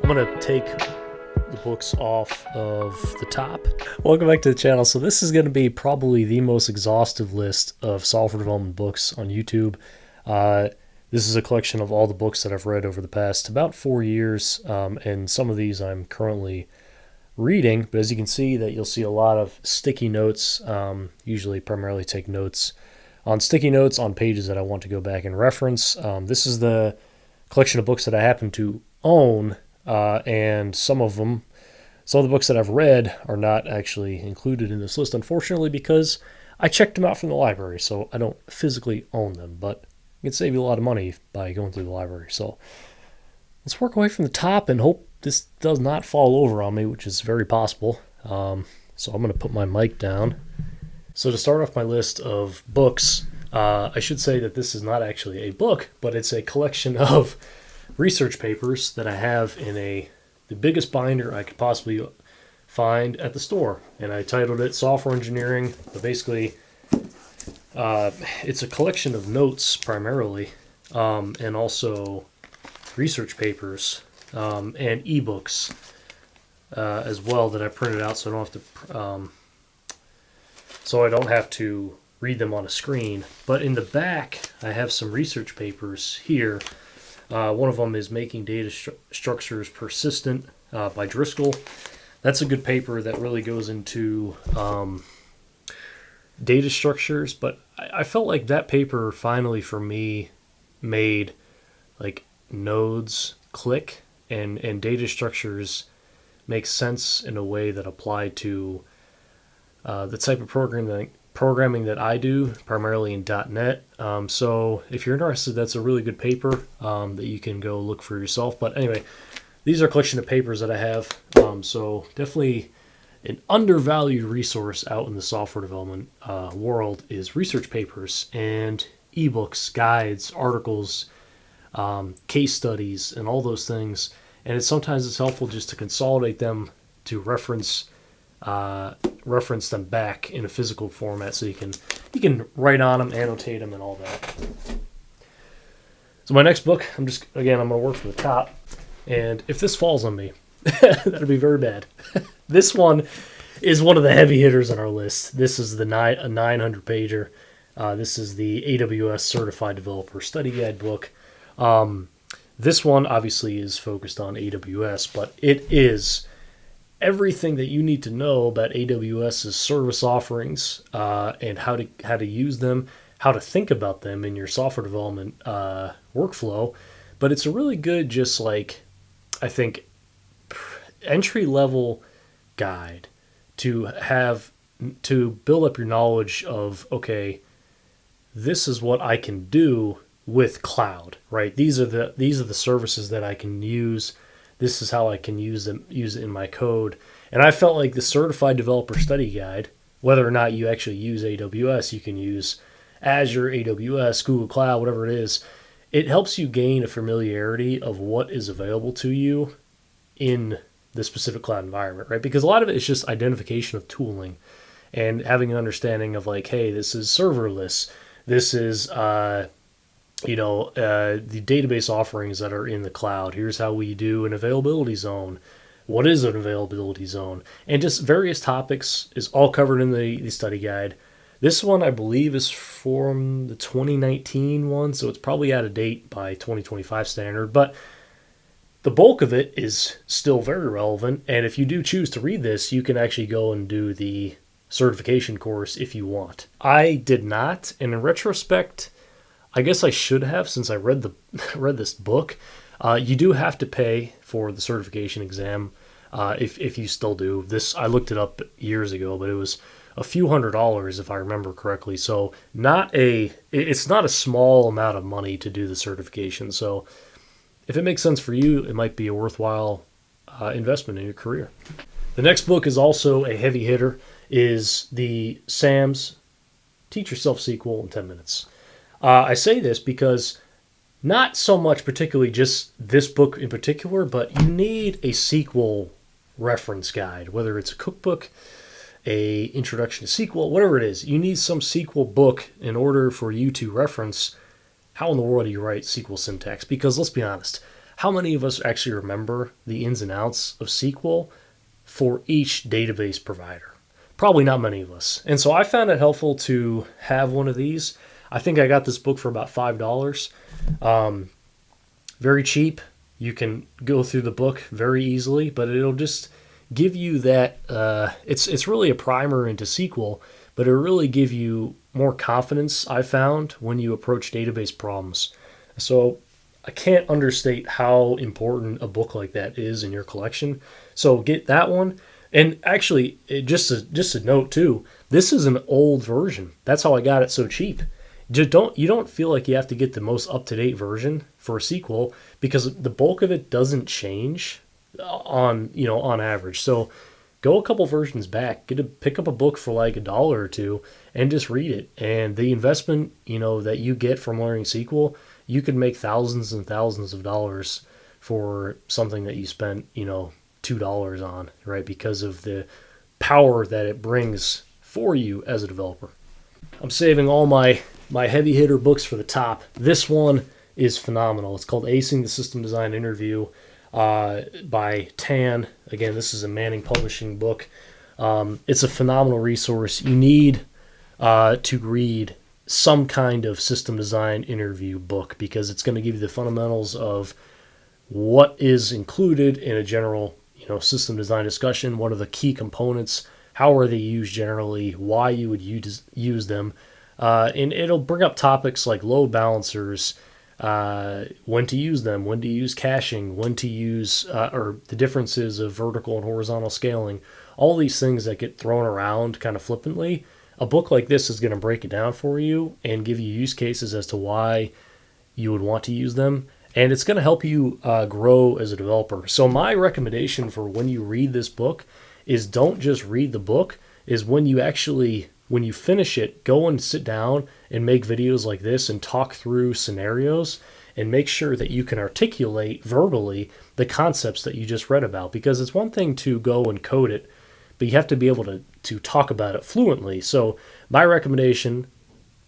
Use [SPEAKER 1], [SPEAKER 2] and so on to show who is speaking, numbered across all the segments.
[SPEAKER 1] I'm going to take the books off of the top. Welcome back to the channel. So this is going to be probably the most exhaustive list of software development books on YouTube. This is a collection of all the books that I've read over the past about 4 years, and some of these I'm currently reading. But as you can see, that you'll see a lot of sticky notes. Usually primarily take notes on sticky notes on pages that I want to go back and reference. This is the collection of books that I happen to own, and some of the books that I've read are not actually included in this list, unfortunately, because I checked them out from the library, so I don't physically own them, but it can save you a lot of money by going through the library. So let's work away from the top and hope this does not fall over on me, which is very possible. So I'm going to put my mic down. So to start off my list of books, I should say that this is not actually a book, but it's a collection of research papers that I have in the biggest binder I could possibly find at the store. And I titled it Software Engineering, but basically it's a collection of notes primarily, and also research papers, and ebooks as well that I printed out so I don't have to read them on a screen. But in the back, I have some research papers here. One of them is Making Data Structures Persistent by Driscoll. That's a good paper that really goes into data structures, but I felt like that paper finally for me made like nodes click and data structures make sense in a way that applied to the type of programming that I do, primarily in .NET. So if you're interested, that's a really good paper that you can go look for yourself. But anyway, these are a collection of papers that I have. So definitely an undervalued resource out in the software development world is research papers and ebooks, guides, articles, case studies, and all those things. And sometimes it's helpful just to consolidate them to reference them back in a physical format, so you can write on them, annotate them, and all that. So my next book, I'm going to work from the top, and if this falls on me, that'd be very bad. This one is one of the heavy hitters on our list. This is a 900 pager. This is the AWS Certified Developer Study Guide book. This one obviously is focused on AWS, but it is everything that you need to know about AWS's service offerings, and how to use them, how to think about them in your software development workflow. But it's a really good, just like, I think, entry-level guide to build up your knowledge of, okay, this is what I can do with cloud, right? These are the services that I can use. This is how I can use it in my code. And I felt like the Certified Developer Study Guide, whether or not you actually use AWS, you can use Azure, AWS, Google Cloud, whatever it is. It helps you gain a familiarity of what is available to you in the specific cloud environment, right? Because a lot of it is just identification of tooling and having an understanding of like, hey, this is serverless. This is the database offerings that are in the cloud. Here's how we do an availability zone. What is an availability zone? And just various topics is all covered in the study guide. This one, I believe, is from the 2019 one, so it's probably out of date by 2025 standard, but the bulk of it is still very relevant. And if you do choose to read this, you can actually go and do the certification course if you want. I did not, and in retrospect, I guess I should have, since I read this book. You do have to pay for the certification exam, if you still do. This, I looked it up years ago, but it was a few $100s if I remember correctly. So it's not a small amount of money to do the certification. So if it makes sense for you, it might be a worthwhile investment in your career. The next book is also a heavy hitter, is the Sam's Teach Yourself SQL in 10 Minutes. I say this because not so much particularly just this book in particular, but you need a SQL reference guide, whether it's a cookbook, a introduction to SQL, whatever it is. You need some SQL book in order for you to reference how in the world do you write SQL syntax. Because let's be honest, how many of us actually remember the ins and outs of SQL for each database provider? Probably not many of us. And so I found it helpful to have one of these. I think I got this book for about $5. Very cheap. You can go through the book very easily, but it'll just give you that. It's really a primer into SQL, but it'll really give you more confidence, I found, when you approach database problems. So I can't understate how important a book like that is in your collection. So get that one. And actually, just a note too, this is an old version. That's how I got it so cheap. You don't feel like you have to get the most up-to-date version for a SQL because the bulk of it doesn't change on average. So go a couple versions back, pick up a book for like $1 or $2 and just read it. And the investment, that you get from learning SQL, you could make thousands and thousands of dollars for something that you spent, $2 on, right? Because of the power that it brings for you as a developer. I'm saving all my heavy hitter books for the top. This one is phenomenal. It's called Acing the System Design Interview by Tan. Again, this is a Manning Publishing book. It's a phenomenal resource. You need to read some kind of system design interview book because it's going to give you the fundamentals of what is included in a general system design discussion. What are the key components? How are they used generally? Why you would use them? And it'll bring up topics like load balancers, when to use them, when to use caching, when to use, or the differences of vertical and horizontal scaling, all these things that get thrown around kind of flippantly. A book like this is going to break it down for you and give you use cases as to why you would want to use them. And it's going to help you grow as a developer. So my recommendation for when you read this book is don't just read the book, is when you finish it, go and sit down and make videos like this and talk through scenarios and make sure that you can articulate verbally the concepts that you just read about. Because it's one thing to go and code it, but you have to be able to talk about it fluently. So my recommendation,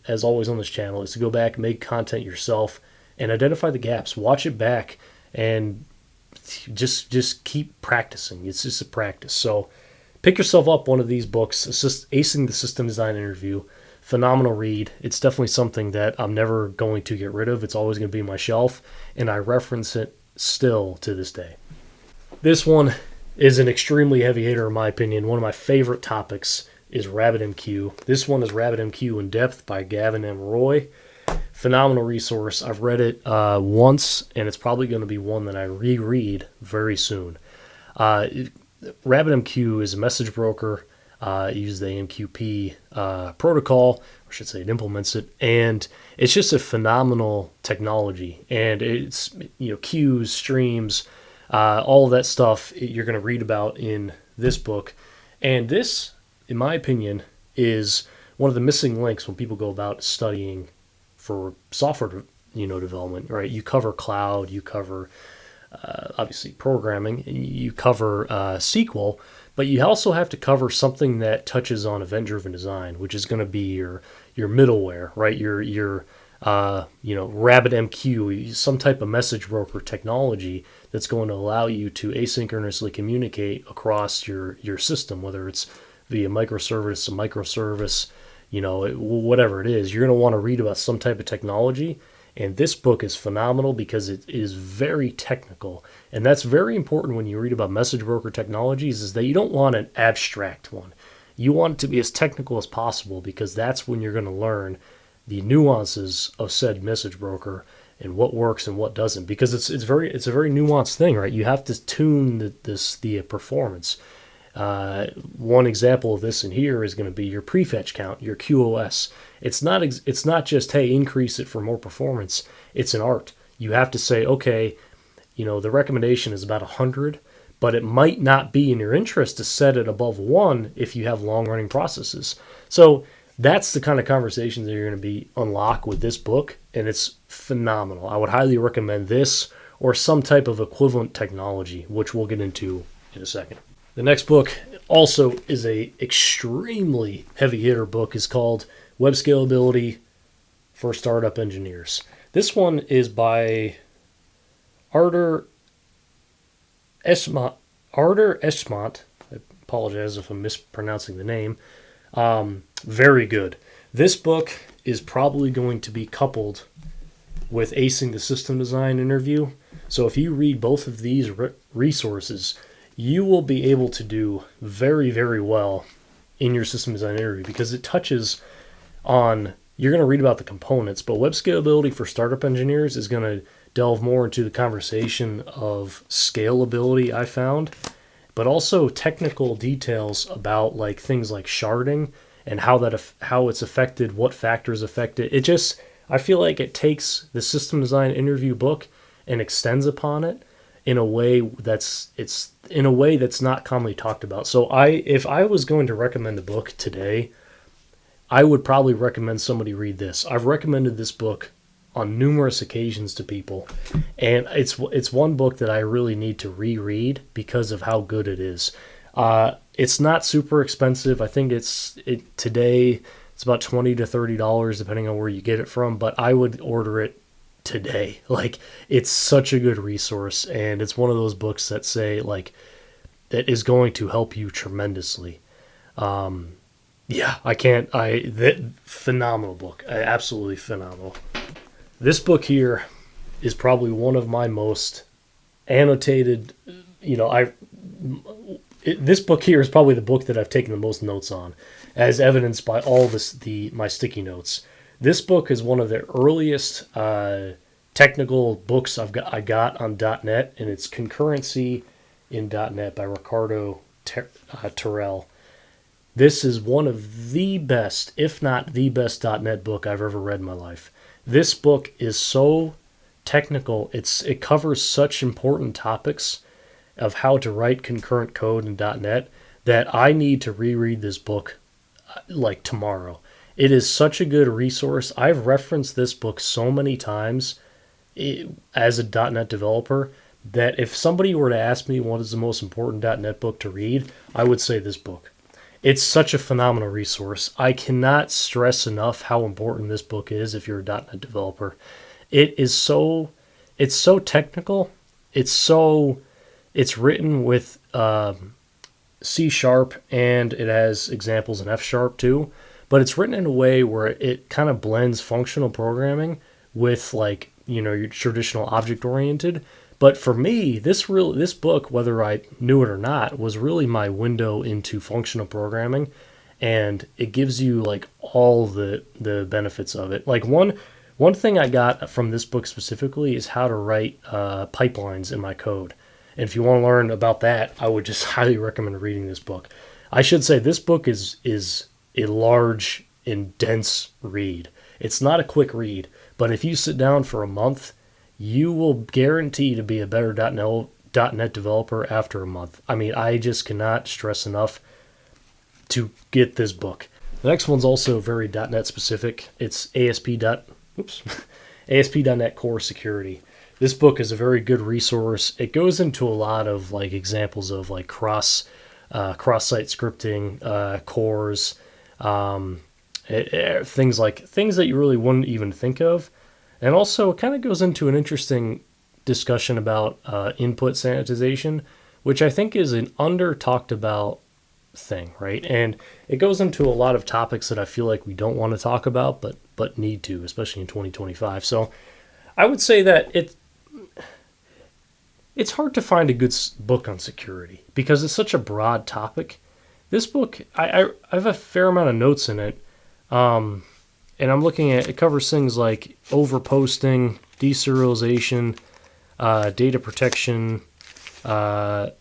[SPEAKER 1] as always on this channel, is to go back, make content yourself, and identify the gaps. Watch it back and just keep practicing. It's just a practice. So pick yourself up one of these books, Acing the System Design Interview. Phenomenal read. It's definitely something that I'm never going to get rid of. It's always going to be on my shelf, and I reference it still to this day. This one is an extremely heavy hitter in my opinion. One of my favorite topics is RabbitMQ. This one is RabbitMQ in Depth by Gavin M. Roy. Phenomenal resource. I've read it once, and it's probably going to be one that I reread very soon. RabbitMQ is a message broker. It uses the AMQP protocol, or I should say it implements it, and it's just a phenomenal technology. And it's queues, streams, all of that stuff you're going to read about in this book. And this, in my opinion, is one of the missing links when people go about studying for software, development, right? You cover cloud, you cover obviously programming, and you cover SQL, but you also have to cover something that touches on event-driven design, which is going to be your middleware, right? Your RabbitMQ, some type of message broker technology that's going to allow you to asynchronously communicate across your system, whether it's via microservice, a microservice, whatever it is. You're going to want to read about some type of technology. And this book is phenomenal because it is very technical. And that's very important when you read about message broker technologies, is that you don't want an abstract one. You want it to be as technical as possible, because that's when you're going to learn the nuances of said message broker and what works and what doesn't. Because it's a very nuanced thing, right? You have to tune the performance. One example of this in here is going to be your prefetch count, your QoS. It's not just, hey, increase it for more performance. It's an art. You have to say, okay, the recommendation is about 100, but it might not be in your interest to set it above 1 if you have long-running processes. So that's the kind of conversations that you're going to be unlocked with this book, and it's phenomenal. I would highly recommend this or some type of equivalent technology, which we'll get into in a second. The next book also is a extremely heavy hitter book. Is called Web Scalability for Startup Engineers. This one is by Arter Esmont. Arter Esmont. I apologize if I'm mispronouncing the name. Very good. This book is probably going to be coupled with Acing the System Design Interview. So if you read both of these resources, you will be able to do very, very well in your system design interview, because it touches on, you're going to read about the components, but web scalability for startup engineers is going to delve more into the conversation of scalability, I found, but also technical details about like things like sharding and how it's affected, what factors affect it. It just, I feel like it takes the system design interview book and extends upon it in a way that's not commonly talked about. So if I was going to recommend a book today, I would probably recommend somebody read this. I've recommended this book on numerous occasions to people, and it's one book that I really need to reread because of how good it is. It's not super expensive. I think today it's about $20 to $30 depending on where you get it from, but I would order it today. Like, it's such a good resource, and it's one of those books that say like that is going to help you tremendously. Phenomenal book. Absolutely phenomenal. This book here is probably one of my most annotated, this book here is probably the book that I've taken the most notes on, as evidenced by all my sticky notes. This book is one of the earliest technical books I got on .NET, and it's Concurrency in .NET by Ricardo Terrell. This is one of the best, if not the best, .NET book I've ever read in my life. This book is so technical. It covers such important topics of how to write concurrent code in .NET that I need to reread this book like tomorrow. It is such a good resource. I've referenced this book so many times as a .NET developer that if somebody were to ask me what is the most important .NET book to read, I would say this book. It's such a phenomenal resource. I cannot stress enough how important this book is if you're a .NET developer. It's so technical. It's written with C# and it has examples in F# too, but it's written in a way where it kind of blends functional programming with your traditional object oriented. But for me, this book, whether I knew it or not, was really my window into functional programming, and it gives you like all the benefits of it. Like one thing I got from this book specifically is how to write pipelines in my code. And if you want to learn about that, I would just highly recommend reading this book. I should say this book is a large and dense read. It's not a quick read, but if you sit down for a month, you will guarantee to be a better .NET developer after a month. I mean, I just cannot stress enough to get this book. The next one's also very .NET specific. It's ASP.NET Core Security. This book is a very good resource. It goes into a lot of like examples of like cross-site scripting, cores, things that you really wouldn't even think of. And also it kind of goes into an interesting discussion about input sanitization, which I think is an under-talked about thing, right? And it goes into a lot of topics that I feel like we don't want to talk about, but need to, especially in 2025. So I would say that it's hard to find a good book on security because it's such a broad topic. This book, I have a fair amount of notes in it, and I'm looking at, it covers things like overposting, deserialization, data protection, hiding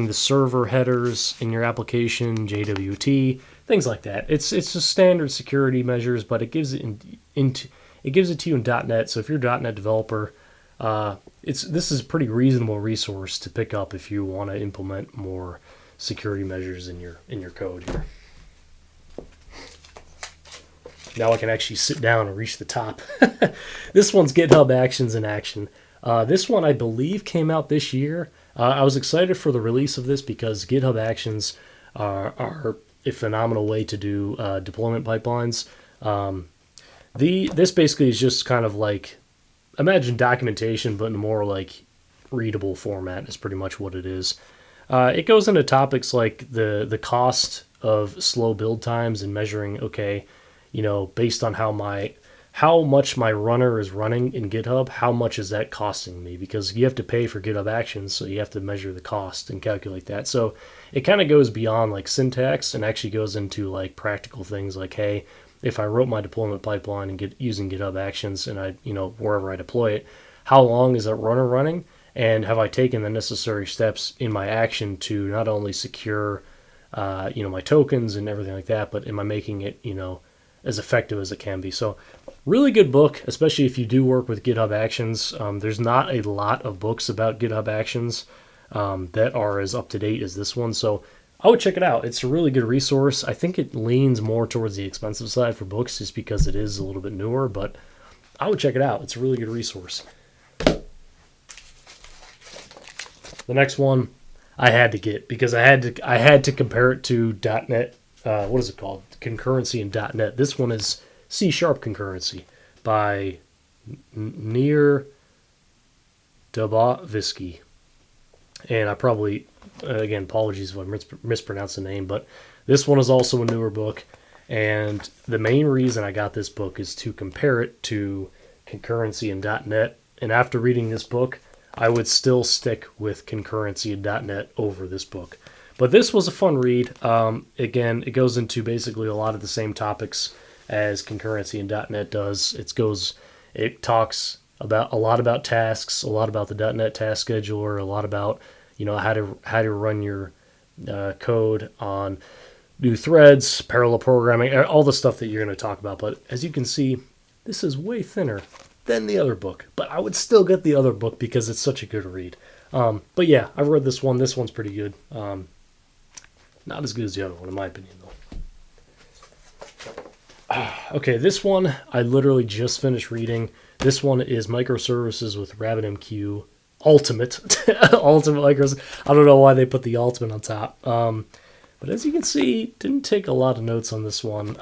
[SPEAKER 1] the server headers in your application, JWT, things like that. It's just standard security measures, but it gives it to you in .NET. So if you're a .NET developer, this is a pretty reasonable resource to pick up if you want to implement more security measures in your code here. Now I can actually sit down and reach the top. This one's GitHub Actions in Action. This one, I believe, came out this year. I was excited for the release of this because GitHub Actions are a phenomenal way to do deployment pipelines. This basically is just kind of like imagine documentation, but in a more like readable format is pretty much what it is. It goes into topics like the cost of slow build times and measuring, okay, based on how much my runner is running in GitHub, how much is that costing me? Because you have to pay for GitHub Actions, so you have to measure the cost and calculate that. So it kind of goes beyond like syntax and actually goes into like practical things like, hey, if I wrote my deployment pipeline and using GitHub Actions and I, wherever I deploy it, how long is that runner running? And have I taken the necessary steps in my action to not only secure, my tokens and everything like that, but am I making it, as effective as it can be? So really good book, especially if you do work with GitHub Actions. There's not a lot of books about GitHub Actions that are as up to date as this one. So I would check it out. It's a really good resource. I think it leans more towards the expensive side for books just because it is a little bit newer, but I would check it out. It's a really good resource. The next one I had to get because I had to compare it to .NET. What is it called? Concurrency in .NET. This one is C# concurrency by Nir Dubovsky. And I probably, again, apologies if I mispronounce the name, but this one is also a newer book. And the main reason I got this book is to compare it to concurrency in .NET. And after reading this book, I would still stick with concurrency in .NET over this book. But this was a fun read. Again, it goes into basically a lot of the same topics as concurrency in .NET does. It talks about a lot about tasks, a lot about the .NET Task Scheduler, a lot about how to run your code on new threads, parallel programming, all the stuff that you're going to talk about. But as you can see, this is way thinner than the other book. But I would still get the other book because it's such a good read. But yeah, I've read this one. This one's pretty good. Not as good as the other one, in my opinion, though. Okay, this one I literally just finished reading. This one is Microservices with RabbitMQ Ultimate. Ultimate Microservices. I don't know why they put the Ultimate on top. But as you can see, didn't take a lot of notes on this one.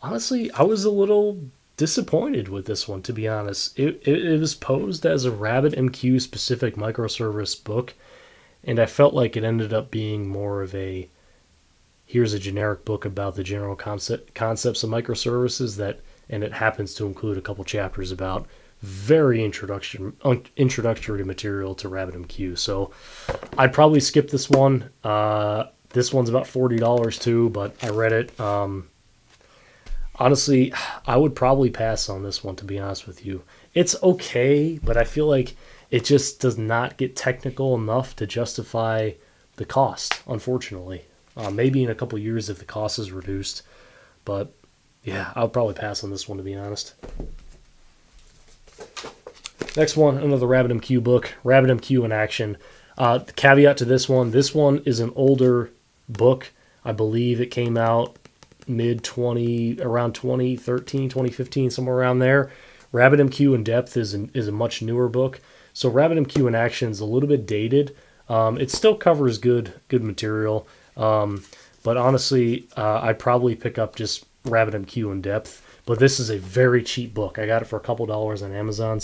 [SPEAKER 1] Honestly, I was a little disappointed with this one, to be honest. It was posed as a RabbitMQ specific microservice book, and I felt like it ended up being more of a here's a generic book about the general concepts of microservices and it happens to include a couple chapters about very introductory material to RabbitMQ. So I'd probably skip this one. This one's about $40 too, but I read it. Honestly, I would probably pass on this one, to be honest with you. It's okay, but I feel like it just does not get technical enough to justify the cost, unfortunately. Maybe in a couple years if the cost is reduced. But yeah, I'll probably pass on this one, to be honest. Next one, another RabbitMQ book, RabbitMQ in Action. The caveat to this one is an older book. I believe it came out around 2013, 2015, somewhere around there. RabbitMQ in Depth is a much newer book. So RabbitMQ in Action is a little bit dated. It still covers good material. But honestly, I'd probably pick up just RabbitMQ in Depth. But this is a very cheap book. I got it for a couple dollars on Amazon.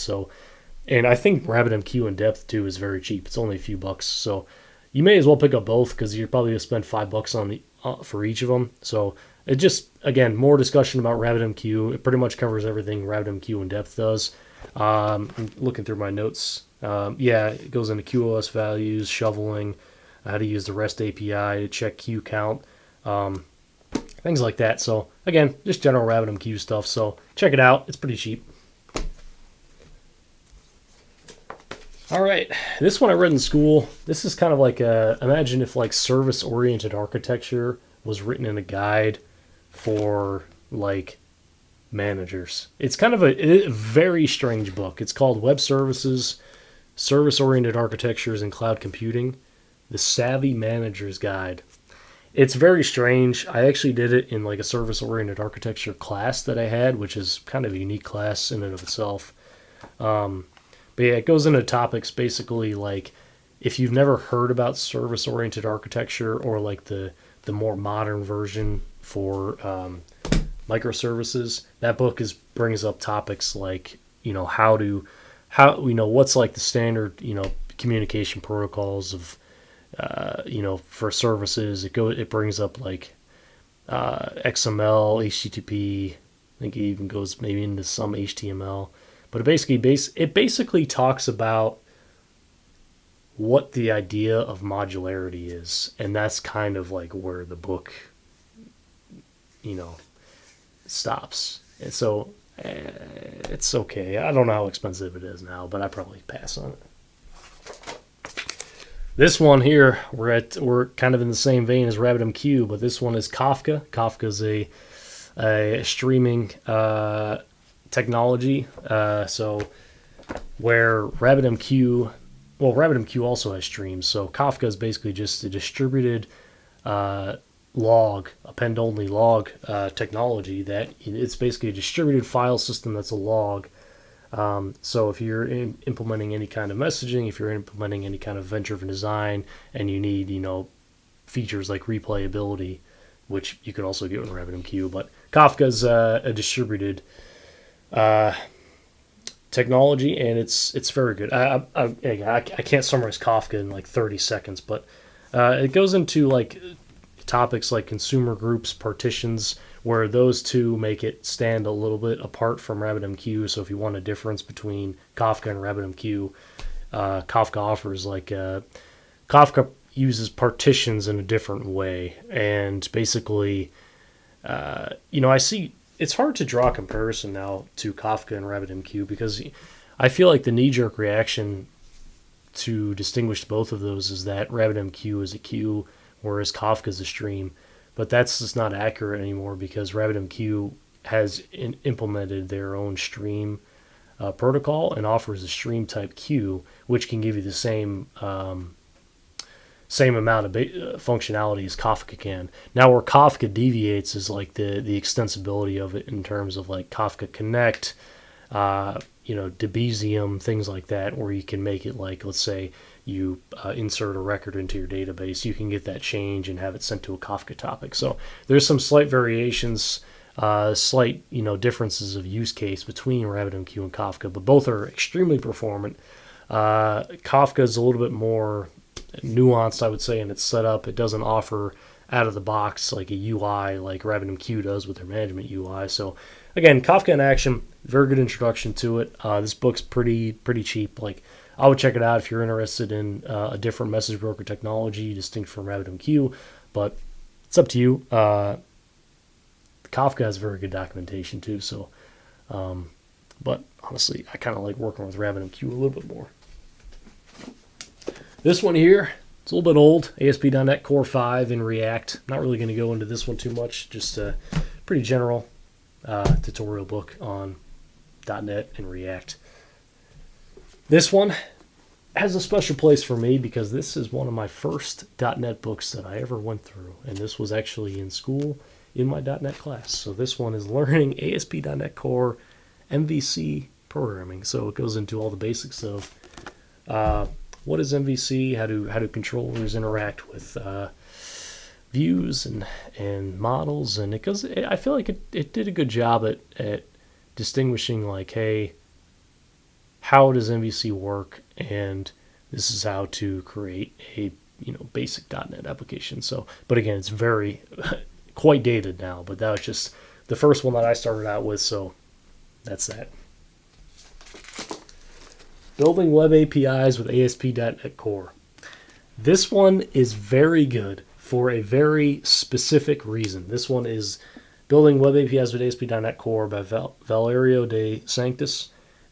[SPEAKER 1] And I think RabbitMQ in Depth too is very cheap. It's only a few bucks. So you may as well pick up both because you're probably going to spend $5 for each of them. So it just, again, more discussion about RabbitMQ. It pretty much covers everything RabbitMQ in Depth does. I'm looking through my notes. It goes into QoS values, shoveling, how to use the REST API to check queue count, things like that. So again, just general RabbitMQ stuff. So check it out. It's pretty cheap. All right, this one I read in school. This is kind of like imagine if like service-oriented architecture was written in a guide for like managers. It's kind of a very strange book. It's called Web Services, Service-Oriented Architectures and Cloud Computing, The Savvy Manager's Guide. It's very strange. I actually did it in like a service-oriented architecture class that I had, which is kind of a unique class in and of itself. But yeah, it goes into topics basically like if you've never heard about service-oriented architecture or like the more modern version for microservices, that book brings up topics like how to how, what's like the standard, communication protocols of, for services. It brings up like XML, HTTP. I think it even goes maybe into some HTML. But it basically talks about what the idea of modularity is, and that's kind of like where the book, stops. And so it's okay. I don't know how expensive it is now, but I probably pass on it. This one here, we're kind of in the same vein as RabbitMQ, but this one is Kafka. Kafka's a streaming technology. So where RabbitMQ also has streams. So Kafka is basically just a distributed log, append-only log technology that it's basically a distributed file system that's a log. So if you're implementing any kind of messaging, if you're implementing any kind of event-driven design, and you need, features like replayability, which you can also get with RabbitMQ, but Kafka's a distributed technology, and it's very good. I can't summarize Kafka in like 30 seconds, but it goes into like topics like consumer groups, partitions, where those two make it stand a little bit apart from RabbitMQ. So if you want a difference between Kafka and RabbitMQ, Kafka offers like Kafka uses partitions in a different way, and basically, I see it's hard to draw a comparison now to Kafka and RabbitMQ because I feel like the knee-jerk reaction to distinguish both of those is that RabbitMQ is a queue, whereas Kafka is a stream. But that's just not accurate anymore because RabbitMQ has implemented their own stream protocol and offers a stream type queue, which can give you the same amount of functionality as Kafka can. Now, where Kafka deviates is like the extensibility of it in terms of like Kafka Connect, Debezium, things like that, where you can make it like, let's say you insert a record into your database, you can get that change and have it sent to a Kafka topic. So there's some slight variations, slight differences of use case between RabbitMQ and Kafka, but both are extremely performant. Kafka is a little bit more nuanced, I would say, in its setup. It doesn't offer out of the box like a UI like RabbitMQ does with their management UI. So again, Kafka in action, very good introduction to it. This book's pretty cheap. Like, I would check it out if you're interested in a different message broker technology distinct from RabbitMQ, but it's up to you. Kafka has very good documentation too. So, but honestly, I kind of like working with RabbitMQ a little bit more. This one here, it's a little bit old, ASP.NET Core 5 in React. Not really going to go into this one too much, just a pretty general tutorial book on .NET and React. This one has a special place for me because this is one of my first .NET books that I ever went through, and this was actually in school in my .NET class. So this one is learning ASP.NET Core MVC programming. So it goes into all the basics of what is MVC, how do controllers interact with views and models, and I feel like it did a good job at distinguishing like, hey, how does MVC work, and this is how to create a basic .NET application. So, but again, it's very quite dated now, but that was just the first one that I started out with, so that's that. Building web APIs with ASP.NET Core. This one is very good for a very specific reason. This one is Building Web APIs with ASP.NET Core by Valerio de Sanctis.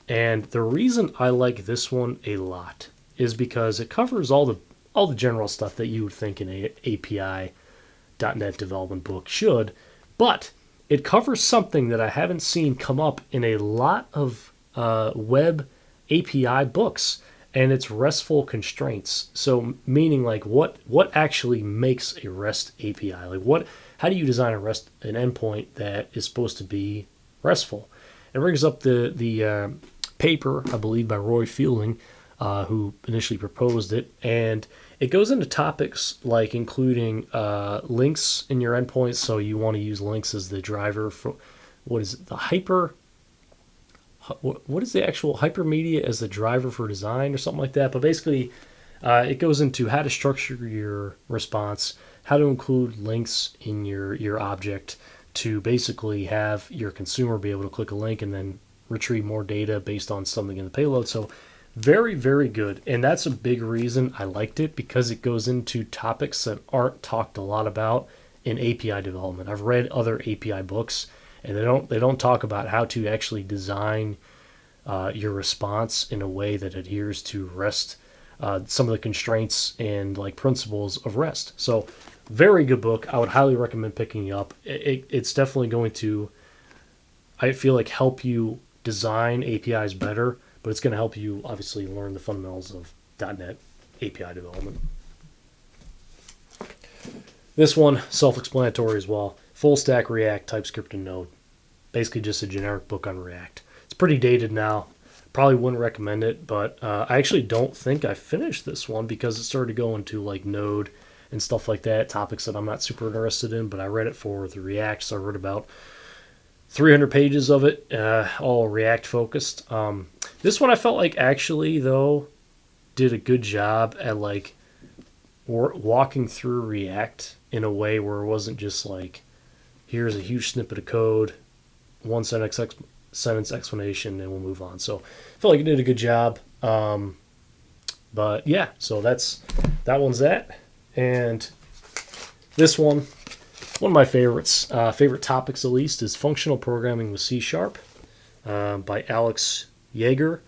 [SPEAKER 1] And the reason I like this one a lot is because it covers all the general stuff that you would think an API.NET development book should, but it covers something that I haven't seen come up in a lot of web API books, and it's RESTful constraints. So meaning like what actually makes a REST API? Like how do you design an endpoint that is supposed to be RESTful? It brings up the paper, I believe, by Roy Fielding, who initially proposed it, and it goes into topics like including links in your endpoints. So you want to use links as the driver for the what is the actual hypermedia as the driver for design or something like that. But basically, it goes into how to structure your response, how to include links in your object to basically have your consumer be able to click a link and then retrieve more data based on something in the payload. So very, very good. And that's a big reason I liked it, because it goes into topics that aren't talked a lot about in API development. I've read other API books, and they don't talk about how to actually design your response in a way that adheres to REST, some of the constraints and like principles of REST. So very good book. I would highly recommend picking it up. It's definitely going to, I feel like, help you design APIs better, but it's going to help you obviously learn the fundamentals of .NET API development. This one, self-explanatory as well. Full stack React, TypeScript, and Node. Basically just a generic book on React. It's pretty dated now. Probably wouldn't recommend it, but I actually don't think I finished this one because it started to go into like Node and stuff like that, topics that I'm not super interested in, but I read it for the React, so I read about 300 pages of it, all React focused. This one I felt like actually, though, did a good job at like walking through React in a way where it wasn't just like, here's a huge snippet of code, one sentence explanation, and we'll move on. So I felt like it did a good job. But yeah, so that one's that. And this one of my favorites, favorite topics at least, is Functional Programming with C# by Alex Yeager,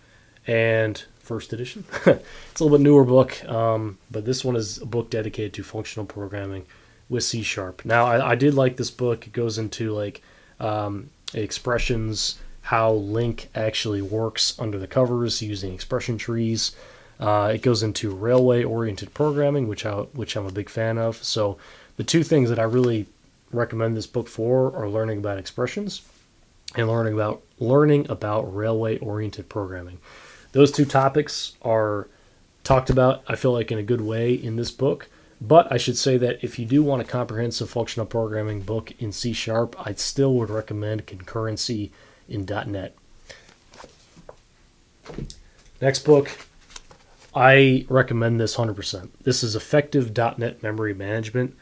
[SPEAKER 1] and first edition. It's a little bit newer book, but this one is a book dedicated to functional programming with C#. Now, I did like this book. It goes into like expressions, how LINQ actually works under the covers using expression trees. It goes into railway-oriented programming, which I'm a big fan of. So the two things that I really recommend this book for are learning about expressions and learning about railway-oriented programming. Those two topics are talked about, I feel like, in a good way in this book. But I should say that if you do want a comprehensive functional programming book in C#, I still would recommend Concurrency in .NET. Next book, I recommend this 100%. This is Effective .NET Memory Management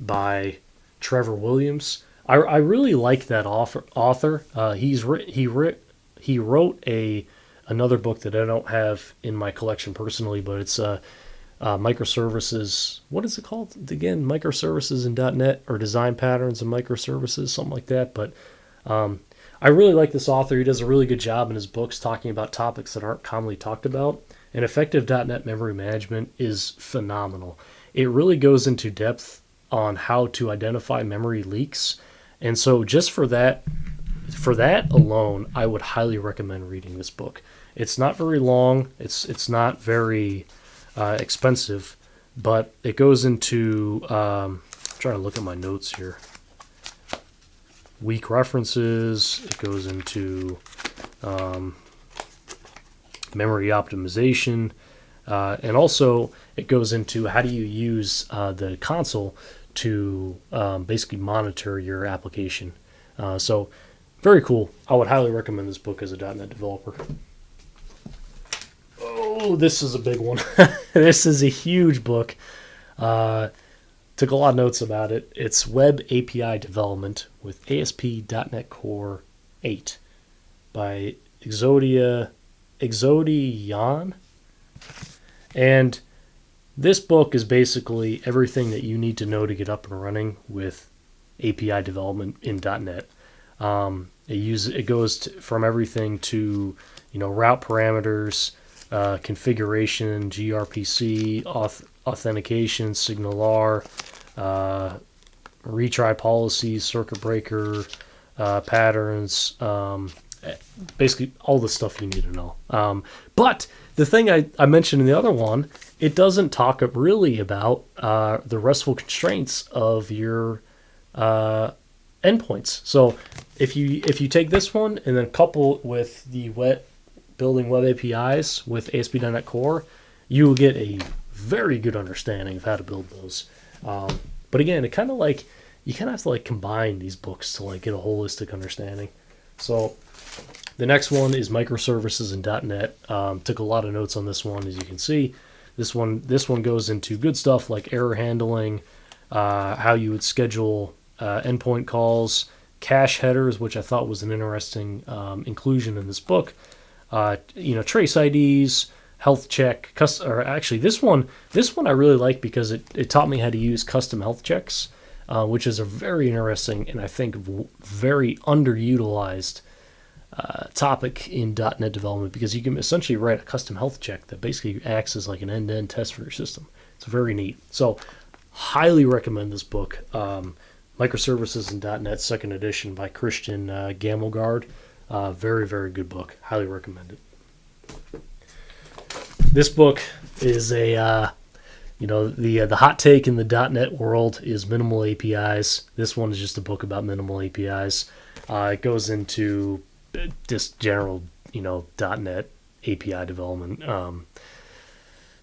[SPEAKER 1] by Trevor Williams. I really like that author. He wrote another book that I don't have in my collection personally, but it's Microservices. What is it called again? Microservices in .NET, or Design Patterns in Microservices, something like that. But I really like this author. He does a really good job in his books talking about topics that aren't commonly talked about. And Effective .NET Memory Management is phenomenal. It really goes into depth on how to identify memory leaks. And so just for that alone, I would highly recommend reading this book. It's not very long. It's not very expensive, but it goes into, I'm trying to look at my notes here, weak references. It goes into memory optimization, and also it goes into how do you use the console to basically monitor your application. So very cool. I would highly recommend this book as a .NET developer. Oh, this is a big one. This is a huge book. Took a lot of notes about it. It's Web API Development with ASP.NET Core 8 by Exodian. And this book is basically everything that you need to know to get up and running with API development in .NET. It goes from everything to route parameters, configuration, gRPC, authentication, SignalR, retry policies, circuit breaker, patterns, basically all the stuff you need to know. But the thing I mentioned in the other one, it doesn't talk really about the RESTful constraints of your endpoints. So if you take this one and then couple it with the building web APIs with ASP.NET Core, you will get a very good understanding of how to build those. But again, you kind of have to combine these books to get a holistic understanding. So The next one is Microservices in .NET. Took a lot of notes on this one, as you can see. This one goes into good stuff like error handling, how you would schedule endpoint calls, cache headers, which I thought was an interesting inclusion in this book. Trace IDs, health check, or actually this one I really like because it taught me how to use custom health checks, which is a very interesting and I think very underutilized topic in .NET development, because you can essentially write a custom health check that basically acts as like an end-to-end test for your system. It's very neat. So highly recommend this book, Microservices in .NET, second edition by Christian Gamelgard. Very, very good book. Highly recommend it. This book is the hot take in the .NET world is minimal APIs. This one is just a book about minimal APIs. It goes into just general, .NET API development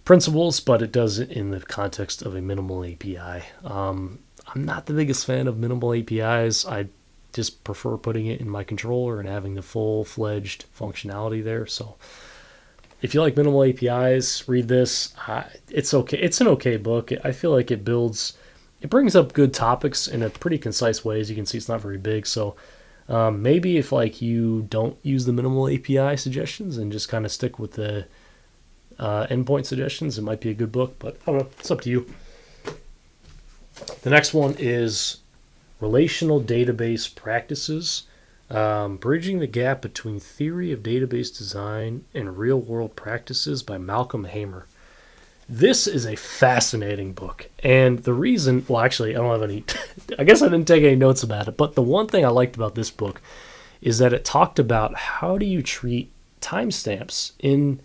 [SPEAKER 1] principles, but it does it in the context of a minimal API. I'm not the biggest fan of minimal APIs. I just prefer putting it in my controller and having the full-fledged functionality there. So if you like minimal APIs, read this. It's okay. It's an okay book. I feel like it brings up good topics in a pretty concise way. As you can see, it's not very big. So maybe if you don't use the minimal API suggestions and just kind of stick with the endpoint suggestions, it might be a good book. But I don't know. It's up to you. The next one is Relational Database Practices, Bridging the Gap Between Theory of Database Design and Real-World Practices by Malcolm Hamer. This is a fascinating book. And the reason, well, actually, I don't have any, I guess I didn't take any notes about it, but the one thing I liked about this book is that it talked about how do you treat timestamps in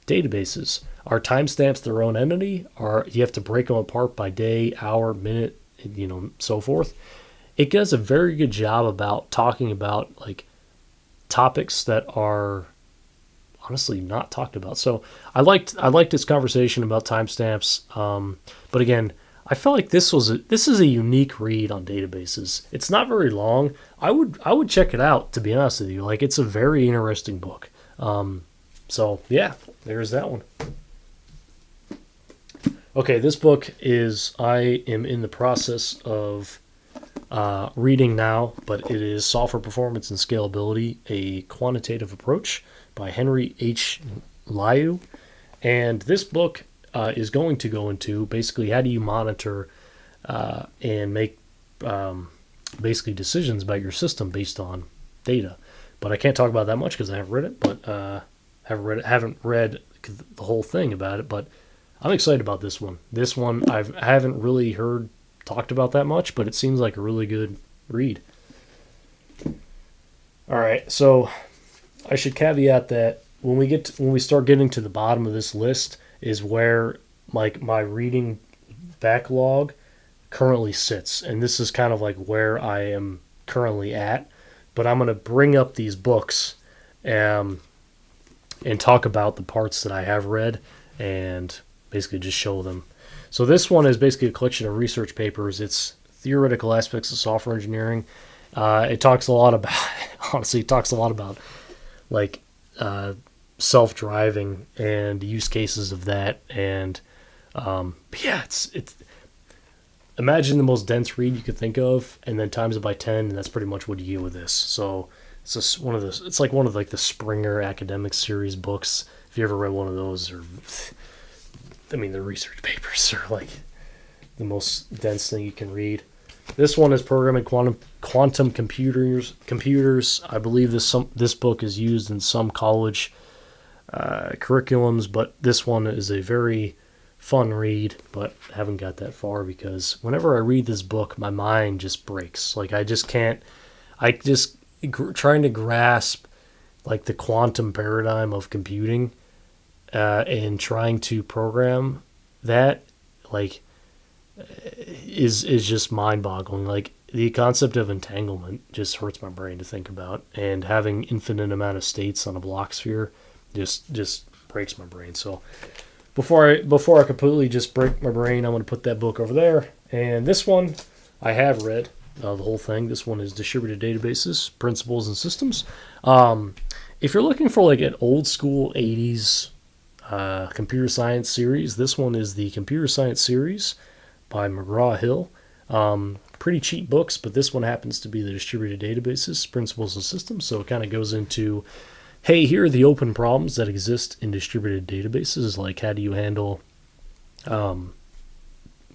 [SPEAKER 1] databases. Are timestamps their own entity? Or do you have to break them apart by day, hour, minute, so forth? It does a very good job about talking about topics that are honestly not talked about. So I liked this conversation about timestamps. But again, I felt like this is a unique read on databases. It's not very long. I would check it out, to be honest with you. It's a very interesting book. So yeah, there's that one. Okay, this book I am in the process of reading now, but it is Software Performance and Scalability, a Quantitative Approach by Henry H. Liu. And this book is going to go into basically how do you monitor and make basically decisions about your system based on data. But I can't talk about that much because I haven't read it, but haven't read the whole thing about it, but I'm excited about this one. This one I haven't really heard talked about that much, but it seems like a really good read. All right, so I should caveat that when we start getting to the bottom of this list is where my reading backlog currently sits, and this is kind of where I am currently at. But I'm going to bring up these books and talk about the parts that I have read and basically just show them. So this one is basically a collection of research papers. It's theoretical aspects of software engineering. It talks a lot about, honestly, self-driving and use cases of that. And yeah, it's imagine the most dense read you could think of, and then times it by 10, and that's pretty much what you get with this. So it's just one of those. It's like one of the Springer academic series books. If you ever read one of those, or the research papers are the most dense thing you can read. This one is Programming Quantum Computers. I believe this book is used in some college curriculums, but this one is a very fun read, but haven't got that far because whenever I read this book, my mind just breaks. Trying to grasp the quantum paradigm of computing and trying to program that is just mind-boggling. The concept of entanglement just hurts my brain to think about, and having infinite amount of states on a block sphere just breaks my brain. So before I completely just break my brain, I'm going to put that book over there. And this one I have read the whole thing. This one is Distributed Databases, Principles and Systems. if you're looking for like an old school 80s computer science series, this one is the Computer Science series by McGraw-Hill. Pretty cheap books, but this one happens to be the Distributed Databases, Principles and Systems. So it kind of goes into, hey, here are the open problems that exist in distributed databases. Like, how do you handle,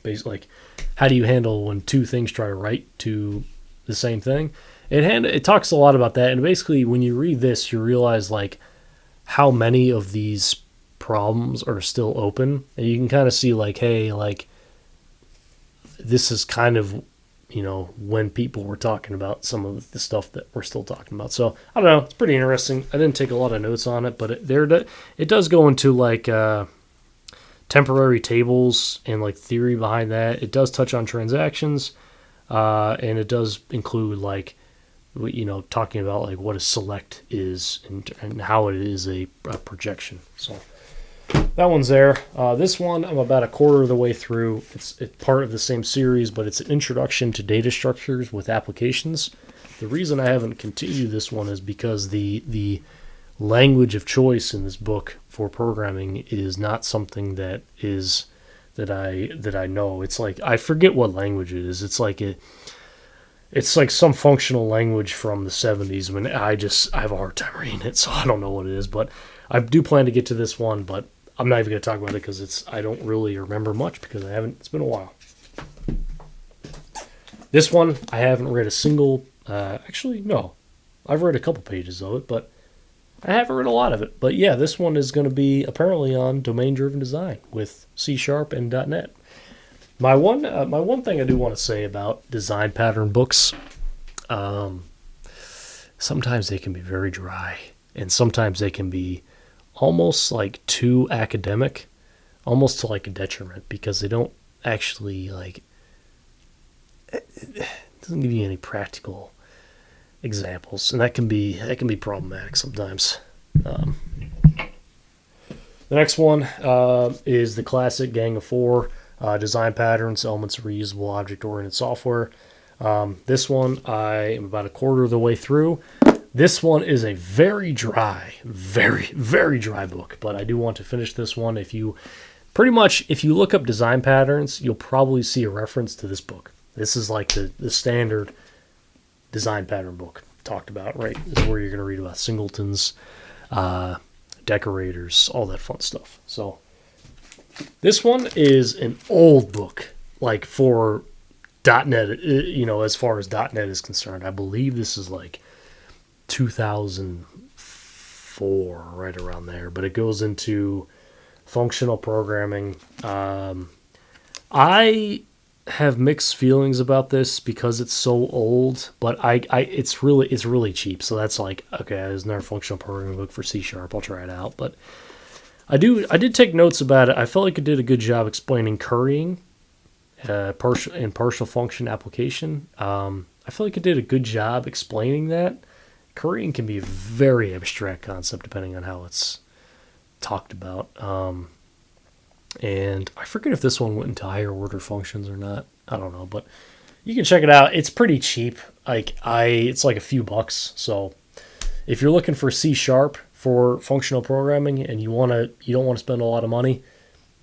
[SPEAKER 1] basically, like, how do you handle when two things try to write to the same thing? It talks a lot about that. And basically, when you read this, you realize like how many of these problems are still open, and you can kind of see like, hey, like this is kind of, when people were talking about some of the stuff that we're still talking about. So I don't know, it's pretty interesting. I didn't take a lot of notes on it, but it does go into like temporary tables and like theory behind that. It does touch on transactions, and it does include like, talking about like what a select is and how it is a projection. So that one's there. This one, I'm about a quarter of the way through. It's part of the same series, but it's an introduction to data structures with applications. The reason I haven't continued this one is because the language of choice in this book for programming is not something that I know. It's like, I forget what language it is. It's like some functional language from the 70s. When I have a hard time reading it, so I don't know what it is. But I do plan to get to this one, but I'm not even going to talk about it because I don't really remember much because it's been a while. This one, I haven't read a single, actually, no. I've read a couple pages of it, but I haven't read a lot of it. But yeah, this one is going to be apparently on domain-driven design with C# and .NET. My one thing I do want to say about design pattern books, sometimes they can be very dry, and sometimes they can be almost like too academic, almost to like a detriment, because they don't actually like, it doesn't give you any practical examples, and that can be problematic sometimes. The next one is the classic Gang of Four. Design patterns, elements of reusable object-oriented software. This one, I am about a quarter of the way through. This one is a very dry, very, very dry book, but I do want to finish this one. If you look up design patterns, you'll probably see a reference to this book. This is like the standard design pattern book talked about, right? This is where you're going to read about singletons, decorators, all that fun stuff. So this one is an old book, like for .NET, as far as .NET is concerned. I believe this is like 2004, right around there, but it goes into functional programming. I have mixed feelings about this because it's so old, but it's really cheap. So that's like, okay, there's another functional programming book for C#. I'll try it out, but I did take notes about it. I felt like it did a good job explaining currying, partial function application. I feel like it did a good job explaining that. Currying can be a very abstract concept depending on how it's talked about. And I forget if this one went into higher order functions or not. I don't know, but you can check it out. It's pretty cheap. It's like a few bucks. So if you're looking for C# for functional programming and you don't want to spend a lot of money,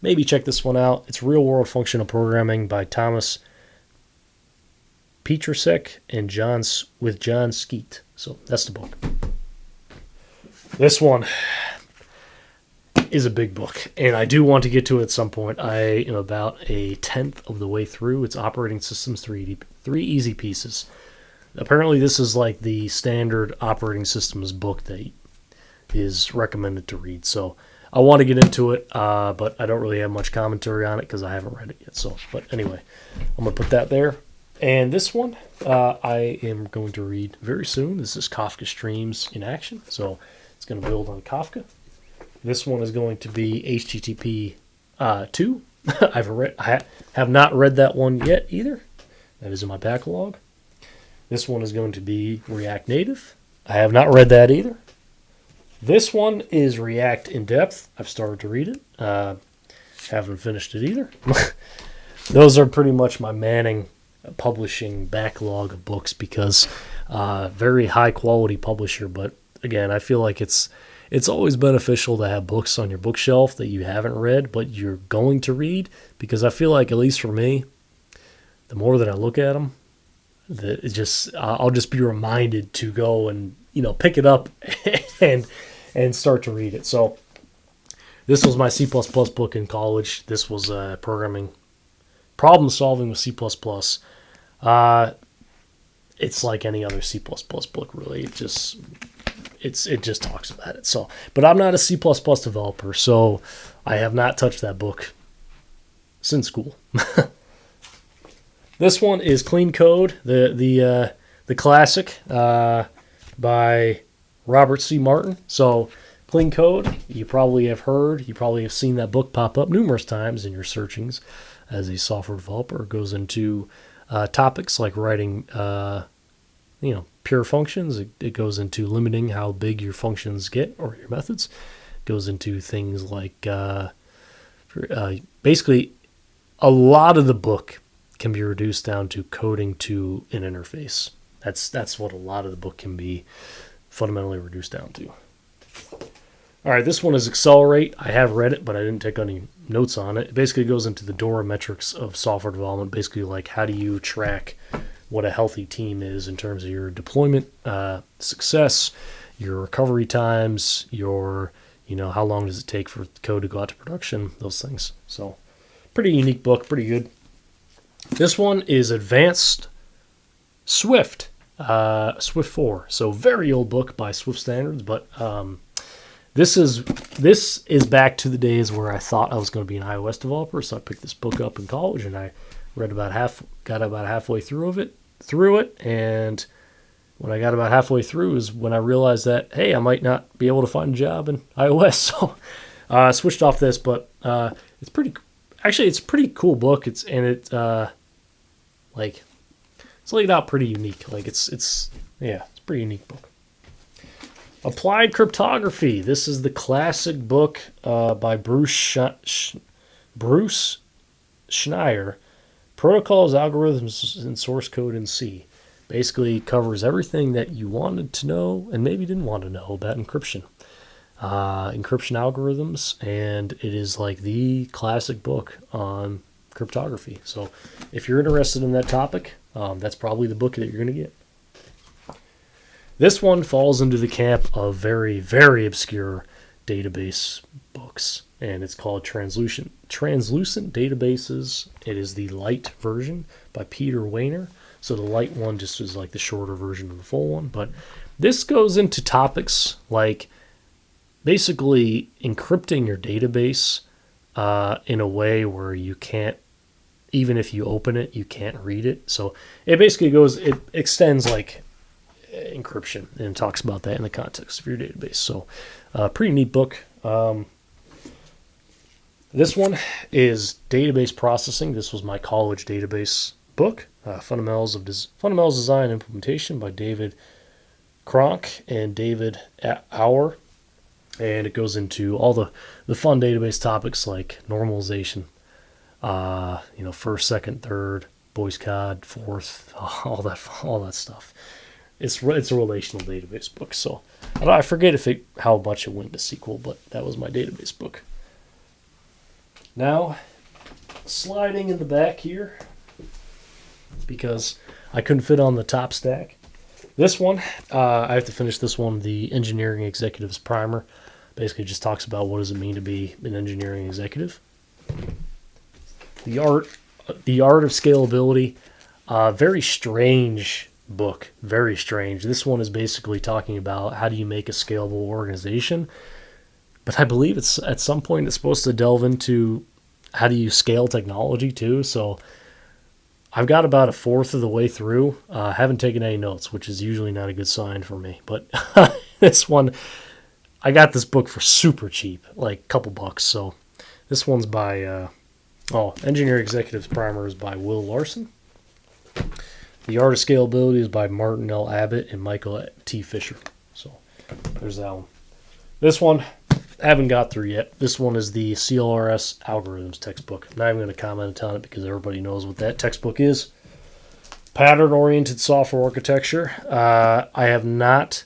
[SPEAKER 1] maybe check this one out. It's Real World Functional Programming by Thomas Petrusek and John Skeet. So that's the book. This one is a big book, and I do want to get to it at some point. I am about a tenth of the way through. It's Operating Systems 3 Easy Pieces. Apparently this is like the standard operating systems book that is recommended to read. So I want to get into it, but I don't really have much commentary on it because I haven't read it yet. So, but anyway, I'm going to put that there. And this one I am going to read very soon. This is Kafka Streams in Action. So it's going to build on Kafka. This one is going to be HTTP 2. I have not read that one yet either. That is in my backlog. This one is going to be React Native. I have not read that either. This one is React in Depth. I've started to read it. Haven't finished it either. Those are pretty much my Manning publishing backlog of books because very high quality publisher, but again, I feel like it's always beneficial to have books on your bookshelf that you haven't read but you're going to read, because I feel like, at least for me, the more that I look at them, I'll just be reminded to go and pick it up and start to read it. So this was my C++ book in college. This was programming, problem solving with C++. It's like any other C++ book, really. It just talks about it. So, but I'm not a C++ developer, so I have not touched that book since school. This one is Clean Code, the classic by Robert C. Martin. So, Clean Code, you probably have seen that book pop up numerous times in your searchings as a software developer. It goes into topics like writing, pure functions. It goes into limiting how big your functions get, or your methods. It goes into things like basically a lot of the book can be reduced down to coding to an interface. That's what a lot of the book can be fundamentally reduced down to. All right, this one is Accelerate. I have read it, but I didn't take any notes on it. It basically goes into the DORA metrics of software development, basically like how do you track what a healthy team is in terms of your deployment success, your recovery times, your how long does it take for code to go out to production, those things. So pretty unique book, pretty good. This one is Advanced Swift, Swift 4. So very old book by Swift standards, but this is back to the days where I thought I was going to be an iOS developer. So I picked this book up in college and I got about halfway through it, and when I got about halfway through is when I realized that, hey, I might not be able to find a job in iOS. So I switched off this, but it's a pretty cool book. It's laid out pretty unique. Like it's a pretty unique book. Applied Cryptography. This is the classic book by Bruce Schneier. Protocols, Algorithms, and Source Code in C. Basically covers everything that you wanted to know and maybe didn't want to know about encryption. Encryption algorithms, and it is like the classic book on cryptography. So if you're interested in that topic, that's probably the book that you're going to get. This one falls into the camp of very, very obscure database books, and it's called Translucent Databases. It is the light version by Peter Weiner. So the light one just is like the shorter version of the full one. But this goes into topics like basically encrypting your database in a way where you can't, even if you open it, you can't read it. So it extends like encryption and talks about that in the context of your database. So pretty neat book. This one is Database Processing. This was my college database book, Fundamentals Design and Implementation by David Cronk and David Auer. And it goes into all the fun database topics like normalization, first, second, third, boys cod, fourth, all that stuff. It's a relational database book. So I forget how much it went to SQL, but that was my database book. Now, sliding in the back here, because I couldn't fit on the top stack. This one, I have to finish this one, the Engineering Executives Primer. Basically just talks about what does it mean to be an engineering executive. The art of scalability. Very strange book. Very strange. This one is basically talking about how do you make a scalable organization. But I believe it's at some point it's supposed to delve into how do you scale technology too. So I've got about a fourth of the way through. Haven't taken any notes, which is usually not a good sign for me. But this one, I got this book for super cheap, like a couple bucks. So this one's by, Engineering Executives Primer is by Will Larson. The Art of Scalability is by Martin L. Abbott and Michael T. Fisher. So there's that one. This one, I haven't got through yet. This one is the CLRS Algorithms textbook. I'm not even going to comment on it because everybody knows what that textbook is. Pattern-oriented software architecture. I have not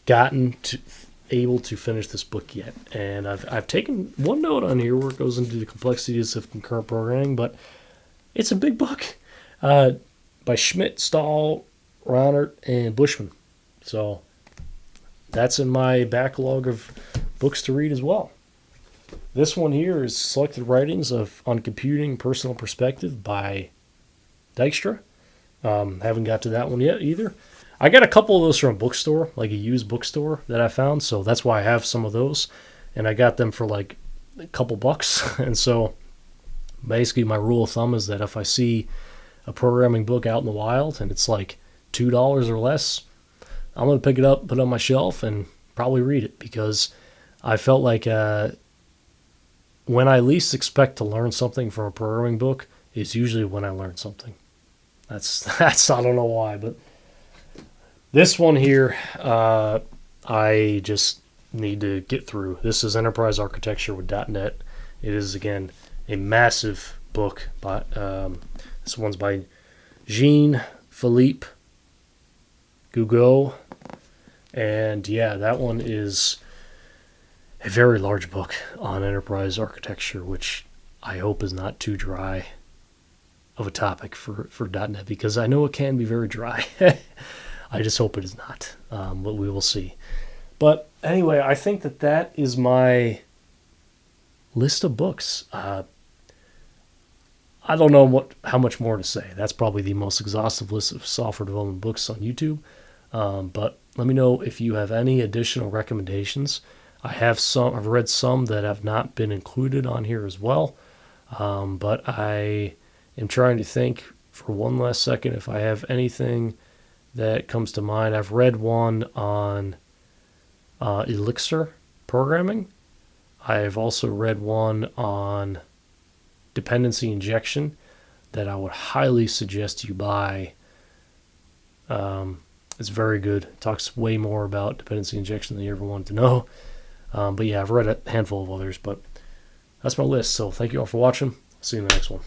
[SPEAKER 1] gotten to able to finish this book yet, and I've taken one note on here where it goes into the complexities of concurrent programming, but it's a big book by Schmidt, Stahl, Ronert, and Bushman. So that's in my backlog of books to read as well. This one here is Selected Writings on Computing Personal Perspective by Dijkstra. Haven't got to that one yet either. I got a couple of those from a bookstore, like a used bookstore that I found, so that's why I have some of those. And I got them for like a couple bucks. And so basically my rule of thumb is that if I see a programming book out in the wild and it's like $2 or less, I'm going to pick it up, put it on my shelf, and probably read it, because I felt like when I least expect to learn something from a programming book is usually when I learn something. That's I don't know why, but this one here, I just need to get through. This is Enterprise Architecture with .NET. It is, again, a massive book. This one's by Jean-Philippe Gougeot. And yeah, that one is a very large book on enterprise architecture, which I hope is not too dry of a topic for .NET, because I know it can be very dry. I just hope it is not, but we will see. But anyway, I think that is my list of books. I don't know how much more to say. That's probably the most exhaustive list of software development books on YouTube. But let me know if you have any additional recommendations. I've read some that have not been included on here as well. But I am trying to think for one last second if I have anything that comes to mind. I've read one on Elixir programming. I've also read one on dependency injection that I would highly suggest you buy. It's very good. It talks way more about dependency injection than you ever wanted to know. But yeah, I've read a handful of others, but that's my list. So thank you all for watching. See you in the next one.